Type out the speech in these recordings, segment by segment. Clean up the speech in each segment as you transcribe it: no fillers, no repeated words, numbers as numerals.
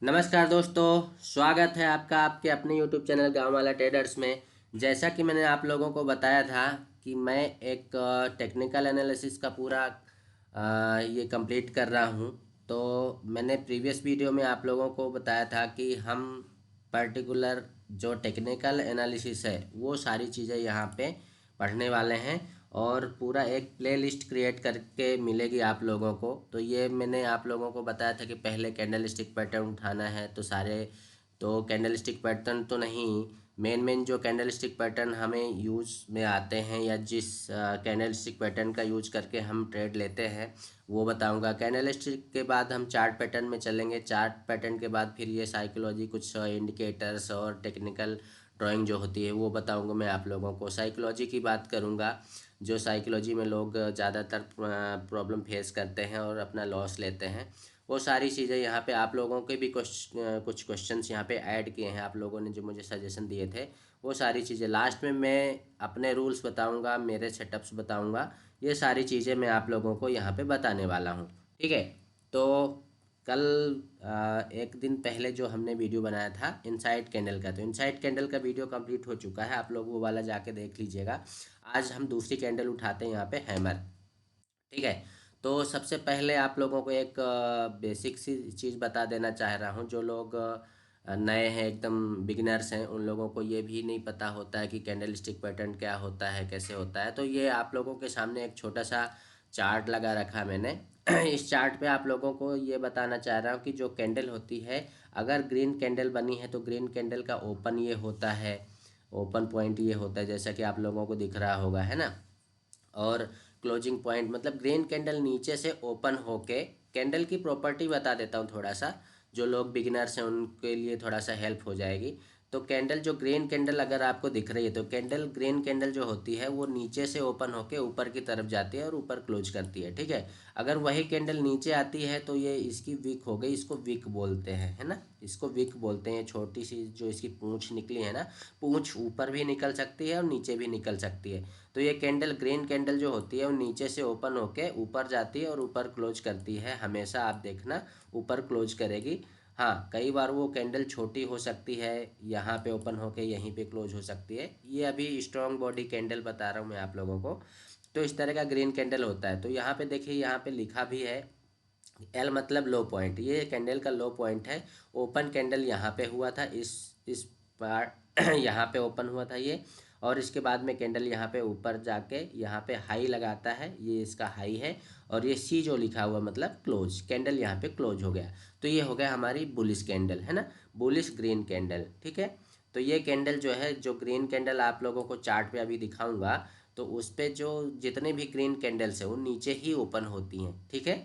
नमस्कार दोस्तों, स्वागत है आपका आपके अपने YouTube चैनल गांव वाला ट्रेडर्स में। जैसा कि मैंने आप लोगों को बताया था कि मैं एक टेक्निकल एनालिसिस का पूरा ये कंप्लीट कर रहा हूं। तो मैंने प्रीवियस वीडियो में आप लोगों को बताया था कि हम पर्टिकुलर जो टेक्निकल एनालिसिस है वो सारी चीज़ें यहाँ पे पढ़ने वाले हैं और पूरा एक प्लेलिस्ट क्रिएट करके मिलेगी आप लोगों को। तो ये मैंने आप लोगों को बताया था कि पहले कैंडलस्टिक पैटर्न उठाना है, तो सारे तो कैंडलस्टिक पैटर्न तो नहीं, मेन जो कैंडलस्टिक पैटर्न हमें यूज़ में आते हैं या जिस कैंडलस्टिक पैटर्न का यूज करके हम ट्रेड लेते हैं वो बताऊंगा। कैंडलस्टिक के बाद हम चार्ट पैटर्न में चलेंगे, चार्ट पैटर्न के बाद फिर ये साइकोलॉजी, कुछ इंडिकेटर्स और टेक्निकल ड्राइंग जो होती है वो बताऊंगा मैं आप लोगों को। साइकोलॉजी की बात करूंगा, जो साइकोलॉजी में लोग ज़्यादातर प्रॉब्लम फेस करते हैं और अपना लॉस लेते हैं, वो सारी चीज़ें यहाँ पे आप लोगों के भी कुछ क्वेश्चंस यहाँ पे ऐड किए हैं आप लोगों ने जो मुझे सजेशन दिए थे। वो सारी चीज़ें लास्ट में मैं अपने रूल्स बताऊंगा, मेरे सेटअप्स बताऊंगा, ये सारी चीज़ें मैं आप लोगों को यहाँ पे बताने वाला हूँ। ठीक है। तो कल एक दिन पहले जो हमने वीडियो बनाया था इनसाइड कैंडल का, तो इनसाइड कैंडल का वीडियो कंप्लीट हो चुका है, आप लोग वो वाला जाके देख लीजिएगा। आज हम दूसरी कैंडल उठाते हैं यहाँ पे हैमर। ठीक है। तो सबसे पहले आप लोगों को एक बेसिक सी चीज़ बता देना चाह रहा हूँ। जो लोग नए हैं, एकदम बिगिनर्स हैं, उन लोगों को ये भी नहीं पता होता है कि कैंडलस्टिक पैटर्न क्या होता है, कैसे होता है। तो ये आप लोगों के सामने एक छोटा सा चार्ट लगा रखा है मैंने। इस चार्ट पे आप लोगों को ये बताना चाह रहा हूँ कि जो कैंडल होती है, अगर ग्रीन कैंडल बनी है तो ग्रीन कैंडल का ओपन ये होता है, ओपन पॉइंट ये होता है जैसा कि आप लोगों को दिख रहा होगा, है ना। और क्लोजिंग पॉइंट मतलब ग्रीन कैंडल नीचे से ओपन होके, कैंडल की प्रॉपर्टी बता देता हूँ थोड़ा सा, जो लोग बिगिनर्स हैं उनके लिए थोड़ा सा हेल्प हो जाएगी। तो कैंडल, जो ग्रीन कैंडल अगर आपको दिख रही है, तो कैंडल, ग्रीन कैंडल जो होती है वो नीचे से ओपन होके ऊपर की तरफ जाती है और ऊपर क्लोज करती है। ठीक है। अगर वही कैंडल नीचे आती है तो ये इसकी विक हो गई, इसको विक बोलते हैं, है ना। इसको विक बोलते हैं। छोटी सी जो इसकी पूंछ निकली है ना, पूंछ ऊपर भी निकल सकती है और नीचे भी निकल सकती है। तो ये कैंडल, ग्रीन कैंडल जो होती है वो नीचे से ओपन होके ऊपर जाती है और ऊपर क्लोज करती है। हमेशा आप देखना ऊपर क्लोज करेगी। हाँ, कई बार वो कैंडल छोटी हो सकती है, यहाँ पे ओपन होके यहीं पे क्लोज हो सकती है। ये अभी स्ट्रॉन्ग बॉडी कैंडल बता रहा हूँ मैं आप लोगों को। तो इस तरह का ग्रीन कैंडल होता है। तो यहाँ पे देखिए, यहाँ पे लिखा भी है एल मतलब लो पॉइंट, ये कैंडल का लो पॉइंट है। ओपन कैंडल यहाँ पे हुआ था, इस पार्ट यहाँ पे ओपन हुआ था ये। और इसके बाद में कैंडल यहाँ पे ऊपर जाके यहाँ पे हाई लगाता है, ये इसका हाई है। और ये सी जो लिखा हुआ मतलब क्लोज, कैंडल यहाँ पे क्लोज हो गया। तो ये हो गया हमारी बुलिश कैंडल, है ना, बुलिश ग्रीन कैंडल। ठीक है। तो ये कैंडल जो है, जो ग्रीन कैंडल आप लोगों को चार्ट पे अभी दिखाऊंगा, तो उस पे जो जितने भी ग्रीन कैंडल्स है वो नीचे ही ओपन होती हैं। ठीक है।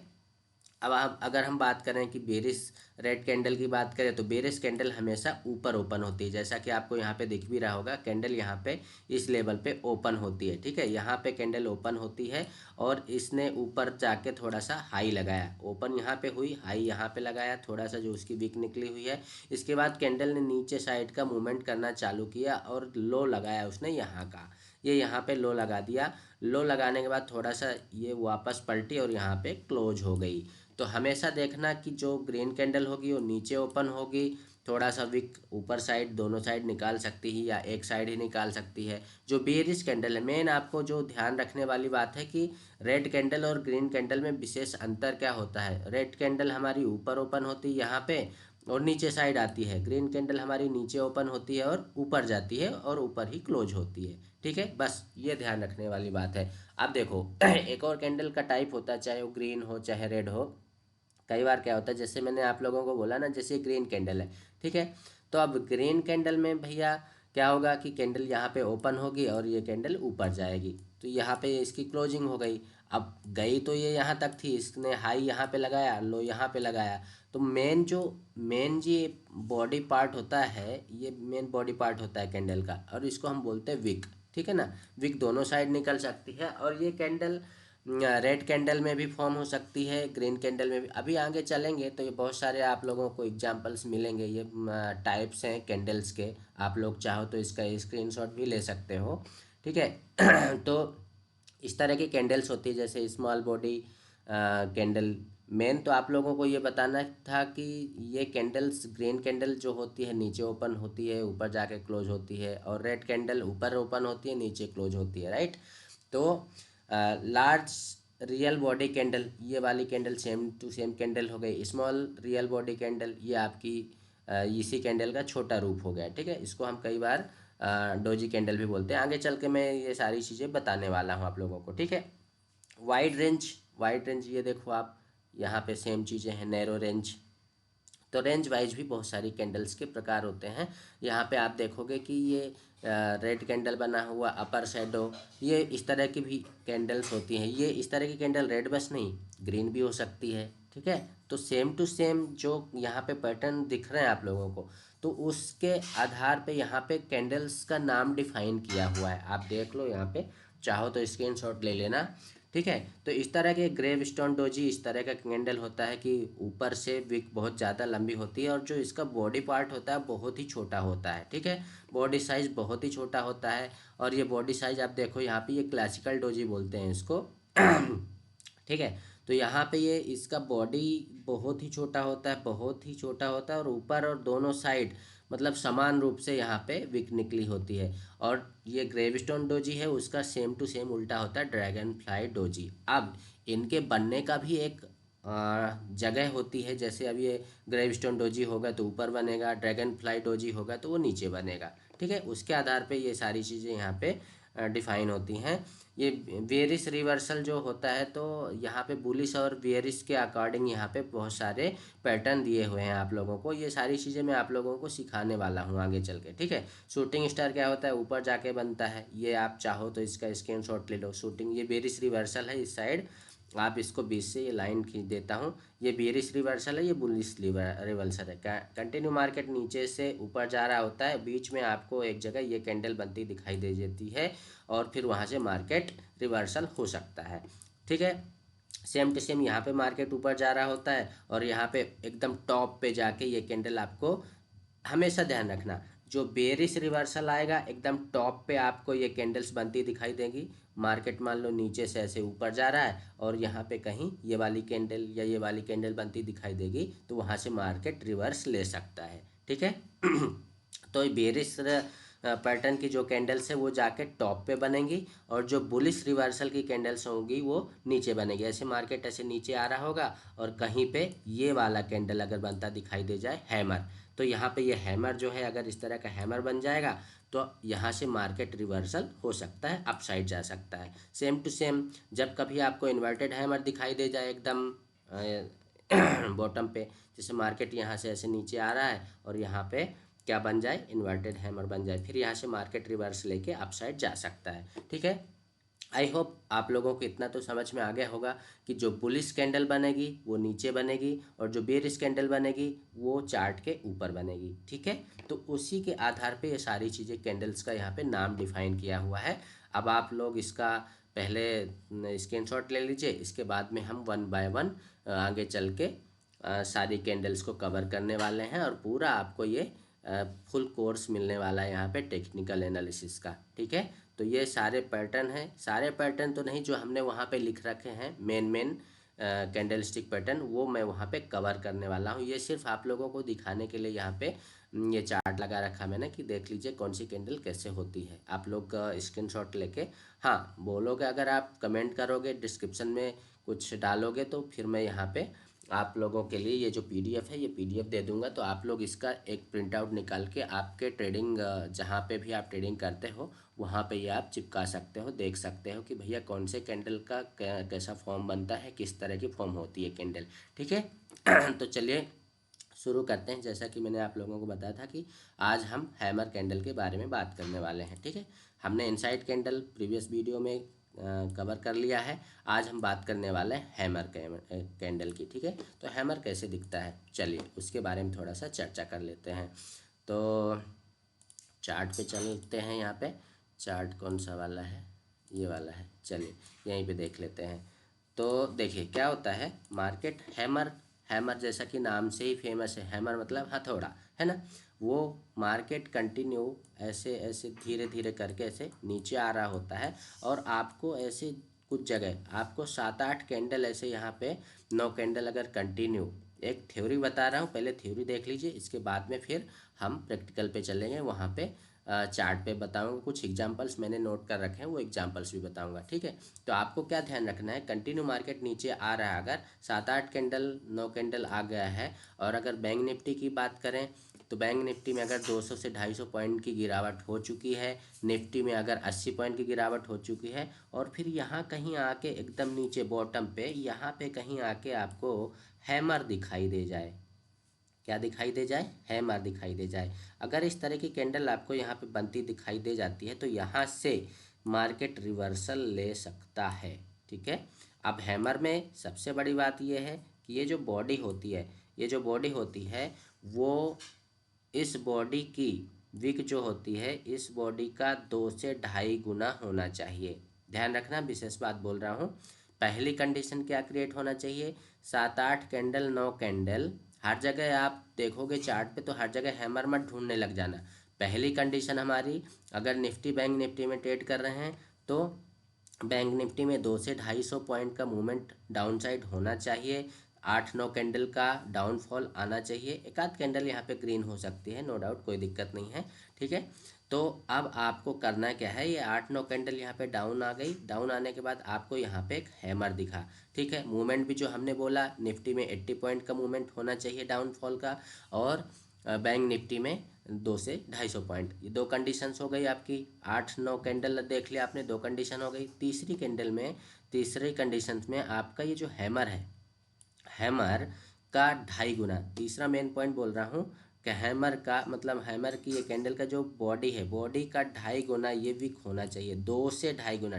अब आप अगर हम बात करें कि बेरिश रेड कैंडल की बात करें, तो बेरिश कैंडल हमेशा ऊपर ओपन होती है। जैसा कि आपको यहाँ पे दिख भी रहा होगा, कैंडल यहाँ पे इस लेवल पे ओपन होती है। ठीक है। यहाँ पे कैंडल ओपन होती है और इसने ऊपर जाके थोड़ा सा हाई लगाया, ओपन यहाँ पे हुई, हाई यहाँ पे लगाया, थोड़ा सा जो उसकी विक निकली हुई है। इसके बाद कैंडल ने नीचे साइड का मूवमेंट करना चालू किया और लो लगाया उसने यहाँ का, ये यहाँ पे लो लगा दिया। लो लगाने के बाद थोड़ा सा ये वापस पलटी और यहाँ पे क्लोज हो गई। तो हमेशा देखना कि जो ग्रीन कैंडल होगी वो नीचे ओपन होगी, थोड़ा सा विक ऊपर साइड, दोनों साइड निकाल सकती है या एक साइड ही निकाल सकती है। जो बेरिश कैंडल है, मेन आपको जो ध्यान रखने वाली बात है कि रेड कैंडल और ग्रीन कैंडल में विशेष अंतर क्या होता है। रेड कैंडल हमारी ऊपर ओपन होती है यहाँ पे और नीचे साइड आती है, ग्रीन कैंडल हमारी नीचे ओपन होती है और ऊपर जाती है और ऊपर ही क्लोज होती है। ठीक है, बस ये ध्यान रखने वाली बात है। अब देखो एक और कैंडल का टाइप होता है, चाहे वो ग्रीन हो चाहे रेड हो। कई बार क्या होता है, जैसे मैंने आप लोगों को बोला ना, जैसे ग्रीन कैंडल है। ठीक है। तो अब ग्रीन कैंडल में भैया क्या होगा कि कैंडल यहाँ पे ओपन होगी और ये कैंडल ऊपर जाएगी, तो यहाँ पे इसकी क्लोजिंग हो गई। अब गई तो ये यहाँ तक थी, इसने हाई यहाँ पे लगाया, लो यहाँ पे लगाया। तो मेन जी बॉडी पार्ट होता है, ये मेन बॉडी पार्ट होता है कैंडल का, और इसको हम बोलते हैं विक। ठीक है ना। विक दोनों साइड निकल सकती है और ये कैंडल रेड कैंडल में भी फॉर्म हो सकती है, ग्रीन कैंडल में भी। अभी आगे चलेंगे तो ये बहुत सारे आप लोगों को एग्जांपल्स मिलेंगे, ये टाइप्स हैं कैंडल्स के। आप लोग चाहो तो इसका स्क्रीनशॉट भी ले सकते हो। ठीक है। तो इस तरह की कैंडल्स होती है, जैसे स्मॉल बॉडी कैंडल, मेन तो आप लोगों को ये बताना था कि ये कैंडल्स, ग्रीन कैंडल जो होती है नीचे ओपन होती है, ऊपर जाके क्लोज होती है, और रेड कैंडल ऊपर ओपन होती है, नीचे क्लोज होती है, राइट। तो लार्ज रियल बॉडी कैंडल, ये वाली candle same to same candle हो गई। स्मॉल रियल बॉडी कैंडल, ये आपकी इसी कैंडल का छोटा रूप हो गया, ठीक है। इसको हम कई बार डोजी कैंडल भी बोलते हैं। आगे चल के मैं ये सारी चीज़ें बताने वाला हूँ आप लोगों को, ठीक है। वाइड रेंज, वाइड रेंज ये देखो आप, यहाँ पे सेम चीज़ें हैं। नैरो रेंज, तो रेंज वाइज भी बहुत सारी कैंडल्स के प्रकार होते हैं। यहाँ पे आप देखोगे कि ये रेड कैंडल बना हुआ, अपर शेडो, ये इस तरह की भी कैंडल्स होती हैं। ये इस तरह की कैंडल रेड बस नहीं, ग्रीन भी हो सकती है, ठीक है। तो सेम टू सेम जो यहाँ पे पैटर्न दिख रहे हैं आप लोगों को, तो उसके आधार पे यहाँ पे कैंडल्स का नाम डिफाइन किया हुआ है। आप देख लो यहाँ पे, चाहो तो स्क्रीनशॉट ले लेना, ठीक है। तो इस तरह के ग्रेव स्टोन डोजी इस तरह का कैंडल होता है कि ऊपर से विक बहुत ज़्यादा लंबी होती है, और जो इसका बॉडी पार्ट होता है बहुत ही छोटा होता है, ठीक है। बॉडी साइज बहुत ही छोटा होता है। और ये बॉडी साइज आप देखो यहाँ पे, ये क्लासिकल डोजी बोलते हैं इसको ठीक है। तो यहाँ पे ये इसका बॉडी बहुत ही छोटा होता है, बहुत ही छोटा होता है, और ऊपर और दोनों साइड मतलब समान रूप से यहाँ पे विक निकली होती है। और ये ग्रेवस्टोन डोजी है, उसका सेम टू सेम उल्टा होता है ड्रैगन फ्लाई डोजी। अब इनके बनने का भी एक जगह होती है। जैसे अब ये ग्रेवस्टोन डोजी होगा तो ऊपर बनेगा, ड्रैगन फ्लाई डोजी होगा तो वो नीचे बनेगा, ठीक है। उसके आधार पे ये सारी चीज़ें यहाँ पे डिफाइन होती हैं। ये बेयरिश रिवर्सल जो होता है, तो यहाँ पे बुलिश और बेयरिश के अकॉर्डिंग यहाँ पे बहुत सारे पैटर्न दिए हुए हैं आप लोगों को। ये सारी चीज़ें मैं आप लोगों को सिखाने वाला हूँ आगे चल के, ठीक है। शूटिंग स्टार क्या होता है, ऊपर जाके बनता है। ये आप चाहो तो इसका स्क्रीनशॉट ले लो। शूटिंग, ये बेयरिश रिवर्सल है इस साइड, आप इसको बीच से ये लाइन खींच देता हूँ। ये बेयरिश रिवर्सल है, ये बुलिश रिवर्सल है। कंटिन्यू मार्केट नीचे से ऊपर जा रहा होता है, बीच में आपको एक जगह ये कैंडल बनती दिखाई दे देती है, और फिर वहाँ से मार्केट रिवर्सल हो सकता है, ठीक है। सेम टू सेम यहाँ पे मार्केट ऊपर जा रहा होता है, और यहाँ पे एकदम टॉप पे जाके ये कैंडल आपको हमेशा ध्यान रखना, जो बेरिश रिवर्सल आएगा एकदम टॉप पे आपको ये कैंडल्स बनती दिखाई देंगी। मार्केट मान लो नीचे से ऐसे ऊपर जा रहा है, और यहाँ पे कहीं ये वाली कैंडल या ये वाली कैंडल बनती दिखाई देगी, तो वहाँ से मार्केट रिवर्स ले सकता है, ठीक है। तो बेरिश पैटर्न की जो कैंडल्स है वो जाके टॉप पे बनेंगी, और जो बुलिश रिवर्सल की कैंडल्स होंगी वो नीचे बनेगी। ऐसे मार्केट ऐसे नीचे आ रहा होगा, और कहीं पे ये वाला कैंडल अगर बनता दिखाई दे जाए, हैमर, तो यहाँ पे ये हैमर जो है, अगर इस तरह का हैमर बन जाएगा तो यहाँ से मार्केट रिवर्सल हो सकता है, अपसाइड जा सकता है। सेम टू सेम जब कभी आपको इन्वर्टेड हैमर दिखाई दे जाए एकदम बॉटम पे, जैसे मार्केट यहाँ से ऐसे नीचे आ रहा है, और यहाँ पे क्या बन जाए, इन्वर्टेड हैमर बन जाए, फिर यहाँ से मार्केट रिवर्स लेके अपसाइड जा सकता है, ठीक है। आई होप आप लोगों को इतना तो समझ में आ गया होगा कि जो बुलिश कैंडल बनेगी वो नीचे बनेगी, और जो बेरिश कैंडल बनेगी वो चार्ट के ऊपर बनेगी, ठीक है। तो उसी के आधार पे ये सारी चीज़ें कैंडल्स का यहाँ पे नाम डिफाइन किया हुआ है। अब आप लोग इसका पहले स्क्रीनशॉट ले लीजिए, इसके बाद में हम वन बाय वन आगे चल के सारी कैंडल्स को कवर करने वाले हैं, और पूरा आपको ये फुल कोर्स मिलने वाला है यहाँ पे टेक्निकल एनालिसिस का, ठीक है। तो ये सारे पैटर्न हैं, सारे पैटर्न तो नहीं, जो हमने वहाँ पे लिख रखे हैं मेन कैंडल स्टिक पैटर्न, वो मैं वहाँ पे कवर करने वाला हूँ। ये सिर्फ आप लोगों को दिखाने के लिए यहाँ पे ये चार्ट लगा रखा मैंने कि देख लीजिए कौन सी कैंडल कैसे होती है। आप लोग स्क्रीनशॉट लेके हाँ बोलोगे, अगर आप कमेंट करोगे डिस्क्रिप्शन में कुछ डालोगे, तो फिर मैं यहाँ पे आप लोगों के लिए ये जो पीडीएफ है ये पीडीएफ दे दूंगा। तो आप लोग इसका एक प्रिंट आउट निकाल के आपके ट्रेडिंग जहाँ पे भी आप ट्रेडिंग करते हो वहाँ पे ये आप चिपका सकते हो, देख सकते हो कि भैया कौन से कैंडल का कैसा फॉर्म बनता है, किस तरह की फॉर्म होती है कैंडल, ठीक है। तो चलिए शुरू करते हैं। जैसा कि मैंने आप लोगों को बताया था कि आज हम हैमर कैंडल के बारे में बात करने वाले हैं, ठीक है। हमने इनसाइड कैंडल प्रीवियस वीडियो में कवर कर लिया है। आज हम बात करने वाले हैं हैमर कैंडल की, ठीक है। तो हैमर कैसे दिखता है, चलिए उसके बारे में थोड़ा सा चर्चा कर लेते हैं। तो चार्ट पे चलते हैं। यहाँ पे चार्ट कौन सा वाला है, ये वाला है, चलिए यहीं पे देख लेते हैं। तो देखिए क्या होता है, मार्केट हैमर, हैमर जैसा कि नाम से ही फेमस है, हैमर मतलब हथौड़ा, है ना। वो मार्केट कंटिन्यू ऐसे ऐसे धीरे धीरे करके ऐसे नीचे आ रहा होता है, और आपको ऐसे कुछ जगह आपको 7-8 कैंडल ऐसे यहाँ पे 9 कैंडल अगर कंटिन्यू, एक थ्योरी बता रहा हूँ, पहले थ्योरी देख लीजिए, इसके बाद में फिर हम प्रैक्टिकल पे चलेंगे। वहाँ पे चार्ट पे बताऊँगा, कुछ एग्जांपल्स मैंने नोट कर रखे हैं, वो एग्जांपल्स भी बताऊँगा, ठीक है। तो आपको क्या ध्यान रखना है, कंटिन्यू मार्केट नीचे आ रहा है, अगर 7-8 कैंडल 9 कैंडल आ गया है, और अगर बैंक निफ्टी की बात करें तो बैंक निफ्टी में अगर 200 से 250 पॉइंट की गिरावट हो चुकी है, निफ्टी में अगर 80 पॉइंट की गिरावट हो चुकी है, और फिर यहाँ कहीं आके एकदम नीचे बॉटम पे यहाँ पे कहीं आके आपको हैमर दिखाई दे जाए, क्या दिखाई दे जाए, हैमर दिखाई दे जाए, अगर इस तरह की कैंडल आपको यहाँ पे बनती दिखाई दे जाती है तो यहाँ से मार्केट रिवर्सल ले सकता है, ठीक है। अब हैमर में सबसे बड़ी बात यह है कि ये जो बॉडी होती है, ये जो बॉडी होती है वो इस बॉडी की विक जो होती है, इस बॉडी का 2 से 2.5 गुना होना चाहिए। ध्यान रखना, विशेष बात बोल रहा हूँ। पहली कंडीशन क्या क्रिएट होना चाहिए, 7-8 कैंडल 9 कैंडल, हर जगह आप देखोगे चार्ट पे तो हर जगह हैमर मत ढूंढने लग जाना। पहली कंडीशन हमारी, अगर निफ्टी बैंक निफ्टी में ट्रेड कर रहे हैं तो बैंक निफ्टी में 200 से 250 पॉइंट का मूवमेंट डाउन साइड होना चाहिए, 8-9 कैंडल का डाउनफॉल आना चाहिए, एक आध कैंडल यहाँ पे ग्रीन हो सकती है, नो डाउट, कोई दिक्कत नहीं है, ठीक है। तो अब आपको करना क्या है, ये 8-9 कैंडल यहाँ पे डाउन आ गई, डाउन आने के बाद आपको यहाँ पे एक हैमर दिखा, ठीक है। मूवमेंट भी जो हमने बोला, निफ्टी में 80 पॉइंट का मूवमेंट होना चाहिए डाउनफॉल का, और बैंक निफ्टी में 200 से 250 पॉइंट, ये दो कंडीशंस हो गई आपकी। 8-9 कैंडल देख लिया आपने, दो कंडीशन हो गई। तीसरी कैंडल में, तीसरी कंडीशन में आपका ये जो हैमर है, हैमर का 2.5 गुना, तीसरा मेन पॉइंट बोल रहा हूँ कि हैमर का मतलब हैमर की ये कैंडल का जो बॉडी है, बॉडी का 2.5 गुना ये वीक होना चाहिए, 2 से 2.5 गुना,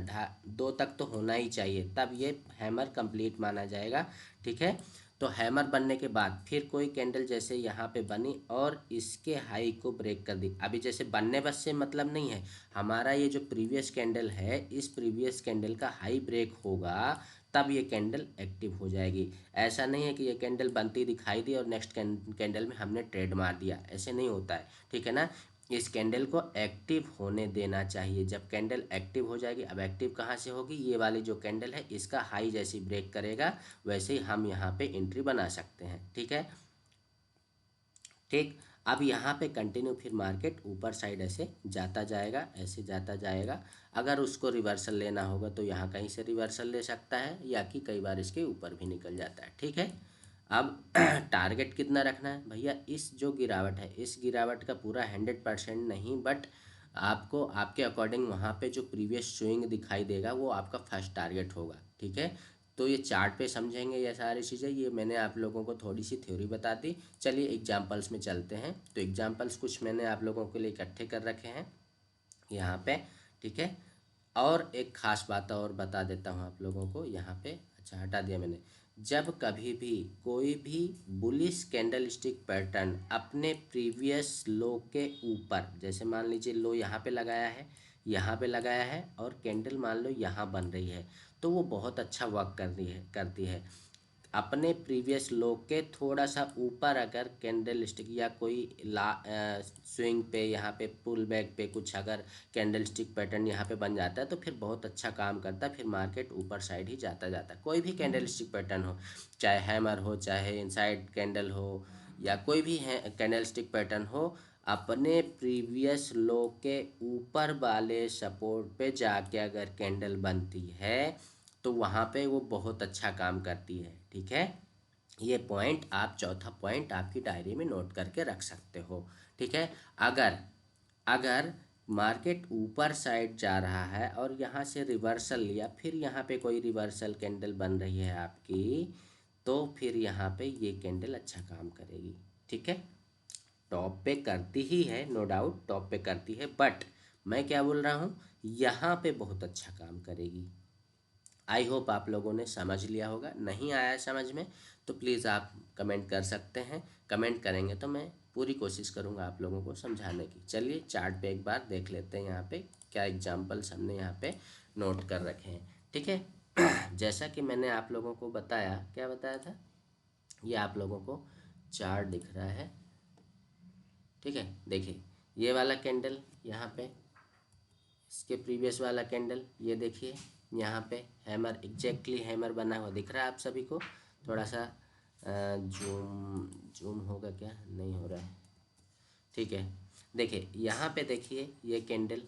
2 तक तो होना ही चाहिए, तब ये हैमर कंप्लीट माना जाएगा, ठीक है। तो हैमर बनने के बाद फिर कोई कैंडल जैसे यहाँ पे बनी और इसके हाई को ब्रेक कर दी, अभी जैसे बनने बस से मतलब नहीं है, हमारा ये जो प्रीवियस कैंडल है, इस प्रीवियस कैंडल का हाई ब्रेक होगा तब ये कैंडल एक्टिव हो जाएगी। ऐसा नहीं है कि ये कैंडल बनती दिखाई दी और नेक्स्ट कैंडल में हमने ट्रेड मार दिया, ऐसे नहीं होता है, ठीक है ना। इस कैंडल को एक्टिव होने देना चाहिए, जब कैंडल एक्टिव हो जाएगी, अब एक्टिव कहाँ से होगी, ये वाली जो कैंडल है इसका हाई जैसी ब्रेक करेगा वैसे ही हम यहाँ पे एंट्री बना सकते हैं, ठीक है। ठीक, अब यहाँ पे कंटिन्यू फिर मार्केट ऊपर साइड ऐसे जाता जाएगा, ऐसे जाता जाएगा, अगर उसको रिवर्सल लेना होगा तो यहाँ कहीं से रिवर्सल ले सकता है, या कि कई बार इसके ऊपर भी निकल जाता है, ठीक है। अब टारगेट कितना रखना है भैया, इस जो गिरावट है, इस गिरावट का पूरा 100% नहीं, बट आपको आपके अकॉर्डिंग वहाँ पे जो प्रीवियस स्विंग दिखाई देगा वो आपका फर्स्ट टारगेट होगा, ठीक है। तो ये चार्ट पे समझेंगे ये सारी चीज़ें, ये मैंने आप लोगों को थोड़ी सी थ्योरी बता दी। चलिए एग्जांपल्स में चलते हैं। तो एग्जांपल्स कुछ मैंने आप लोगों के लिए इकट्ठे कर रखे हैं यहाँ पे, ठीक है। और एक ख़ास बात और बता देता हूँ आप लोगों को यहाँ पे, अच्छा हटा दिया मैंने, जब कभी भी कोई भी बुलिश कैंडल स्टिक पैटर्न अपने प्रीवियस लो के ऊपर, जैसे मान लीजिए लो यहाँ पे लगाया है, यहाँ पे लगाया है, और कैंडल मान लो यहाँ बन रही है, तो वो बहुत अच्छा वर्क करती है। अपने प्रीवियस लो के थोड़ा सा ऊपर अगर कैंडल स्टिक या कोई स्विंग पे, यहाँ पे पुल बैक पे कुछ अगर कैंडल स्टिक पैटर्न यहाँ पे बन जाता है तो फिर बहुत अच्छा काम करता है, फिर मार्केट ऊपर साइड ही जाता जाता है। कोई भी कैंडल स्टिक पैटर्न हो, चाहे हैमर हो, चाहे इनसाइड कैंडल हो, या कोई भी है कैंडल स्टिक पैटर्न हो, अपने प्रीवियस लो के ऊपर वाले सपोर्ट पे जाके अगर कैंडल बनती है तो वहाँ पे वो बहुत अच्छा काम करती है, ठीक है। ये पॉइंट आप, चौथा पॉइंट आपकी डायरी में नोट करके रख सकते हो, ठीक है। अगर अगर मार्केट ऊपर साइड जा रहा है और यहाँ से रिवर्सल लिया, फिर यहाँ पे कोई रिवर्सल कैंडल बन रही है आपकी, तो फिर यहाँ पे ये कैंडल अच्छा काम करेगी, ठीक है। टॉप पे करती ही है, नो डाउट टॉप पे करती है, बट मैं क्या बोल रहा हूँ, यहाँ पे बहुत अच्छा काम करेगी। आई होप आप लोगों ने समझ लिया होगा, नहीं आया समझ में तो प्लीज़ आप कमेंट कर सकते हैं, कमेंट करेंगे तो मैं पूरी कोशिश करूंगा आप लोगों को समझाने की। चलिए चार्ट पे एक बार देख लेते हैं, यहाँ पे क्या एग्जांपल्स हमने यहाँ पे नोट कर रखे हैं, ठीक है। जैसा कि मैंने आप लोगों को बताया, क्या बताया था, ये आप लोगों को चार्ट दिख रहा है, ठीक है। देखिए ये वाला कैंडल यहाँ पे, इसके प्रीवियस वाला कैंडल ये देखिए, यहाँ पे हैमर, एग्जैक्टली हैमर बना हुआ दिख रहा है आप सभी को। थोड़ा सा जूम जूम होगा क्या, नहीं हो रहा है, ठीक है। देखिए यहाँ पे देखिए ये कैंडल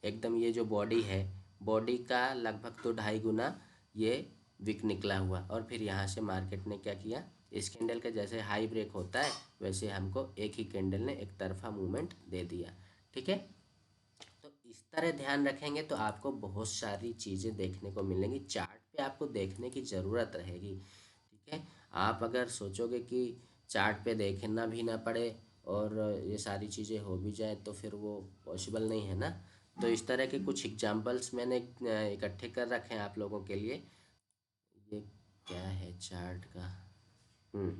एकदम, ये जो बॉडी है, बॉडी का लगभग तो 2.5 गुना ये विक निकला हुआ। और फिर यहाँ से मार्केट ने क्या किया, इस कैंडल का जैसे हाई ब्रेक होता है वैसे हमको एक ही कैंडल ने एक तरफा मूवमेंट दे दिया, ठीक है। तो इस तरह ध्यान रखेंगे तो आपको बहुत सारी चीज़ें देखने को मिलेंगी, चार्ट पे आपको देखने की ज़रूरत रहेगी, ठीक है। आप अगर सोचोगे कि चार्ट पे देखना भी ना पड़े और ये सारी चीज़ें हो भी जाए तो फिर वो पॉसिबल नहीं है ना। तो इस तरह के कुछ एग्जांपल्स मैंने इकट्ठे कर रखे हैं आप लोगों के लिए। ये क्या है चार्ट का, हम्म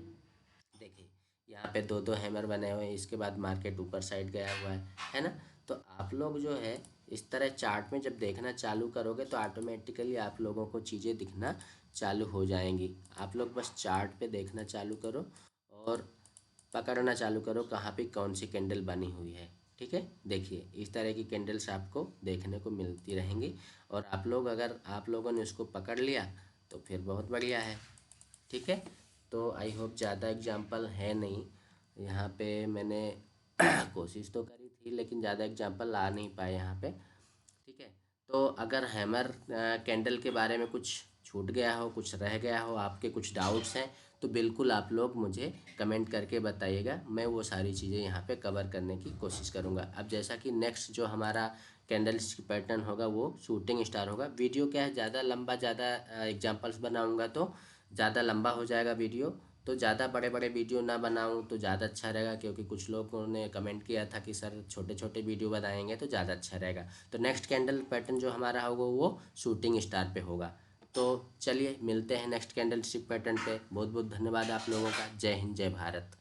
देखिए यहाँ पे दो दो हैमर बने हुए हैं, इसके बाद मार्केट ऊपर साइड गया हुआ है ना। तो आप लोग जो है इस तरह चार्ट में जब देखना चालू करोगे तो ऑटोमेटिकली आप लोगों को चीज़ें दिखना चालू हो जाएंगी। आप लोग बस चार्ट पे देखना चालू करो और पकड़ना चालू करो कहाँ पे कौन सी कैंडल बनी हुई है, ठीक है। देखिए इस तरह की कैंडल्स आपको देखने को मिलती रहेंगी और आप लोग, अगर आप लोगों ने उसको पकड़ लिया तो फिर बहुत बढ़िया है, ठीक है। तो आई होप ज़्यादा एग्जाम्पल है नहीं यहाँ पे, मैंने कोशिश तो करी थी लेकिन ज़्यादा एग्जाम्पल ला नहीं पाए यहाँ पे, ठीक है। तो अगर हैमर कैंडल के बारे में कुछ छूट गया हो, कुछ रह गया हो, आपके कुछ डाउट्स हैं तो बिल्कुल आप लोग मुझे कमेंट करके बताइएगा, मैं वो सारी चीज़ें यहाँ पे कवर करने की कोशिश करूँगा। अब जैसा कि नेक्स्ट जो हमारा कैंडल पैटर्न होगा वो शूटिंग स्टार होगा। वीडियो क्या है, ज़्यादा लंबा, ज़्यादा एग्जांपल्स बनाऊँगा तो ज़्यादा लंबा हो जाएगा वीडियो, तो ज़्यादा बड़े बड़े वीडियो ना बनाऊँ तो ज़्यादा अच्छा रहेगा, क्योंकि कुछ लोगों ने कमेंट किया था कि सर छोटे छोटे वीडियो बनाएंगे तो ज़्यादा अच्छा रहेगा। तो नेक्स्ट कैंडल पैटर्न जो हमारा होगा वो शूटिंग स्टार पे होगा। तो चलिए मिलते हैं नेक्स्ट कैंडल स्टिक पैटर्न पे। बहुत बहुत धन्यवाद आप लोगों का। जय हिंद, जय भारत।